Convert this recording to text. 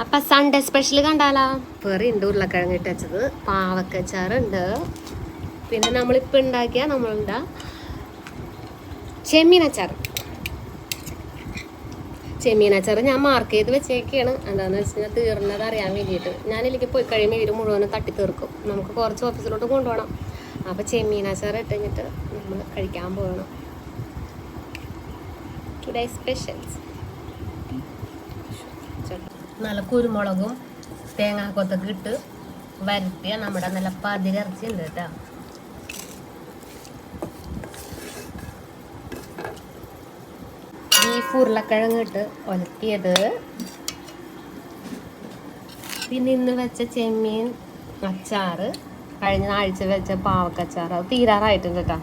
അപ്പൊ Sunday special കണ്ടാലോ? വേറെ ഉണ്ട് ഉരുളക്കിഴങ്ങ് ഇട്ടത്, പാവക്കച്ചാറുണ്ട്, പിന്നെ നമ്മളിപ്പോൾ ഉണ്ടാക്കിയ നമ്മളുണ്ടാ ചെമ്മീനച്ചാർ. ചെമ്മീനച്ചാറ് ഞാൻ മാർക്ക് ചെയ്ത് വെച്ചേക്കാണ്. എന്താണെന്ന് വെച്ച് കഴിഞ്ഞാൽ തീർന്നത് അറിയാൻ വേണ്ടിയിട്ട്. ഞാനിലേക്ക് പോയി കഴിയുമ്പോൾ ഇവർ മുഴുവനും തട്ടി തീർക്കും. നമുക്ക് കുറച്ച് ഓഫീസിലോട്ട് കൊണ്ടുപോകണം. അപ്പോൾ ചെമ്മീനച്ചാർ ഇട്ട് കഴിഞ്ഞിട്ട് നമ്മൾ കഴിക്കാൻ പോകണം. ടുഡേ സ്പെഷ്യൽസ് നല്ല കുരുമുളകും തേങ്ങാക്കൊത്തൊക്കെ ഇട്ട് വരട്ടിയ നമ്മുടെ നല്ല പതിരിറച്ചി ഉണ്ട് കേട്ടോ. ബീഫ് ഉരുളക്കിഴങ്ങ് ഇട്ട് ഒലത്തിയത്, പിന്നെ ഇന്ന് വെച്ച ചെമ്മീൻ അച്ചാറ്, കഴിഞ്ഞ ആഴ്ച വെച്ച പാവക്കച്ചാറ്. അത് തീരാറായിട്ടുണ്ട് കേട്ടോ.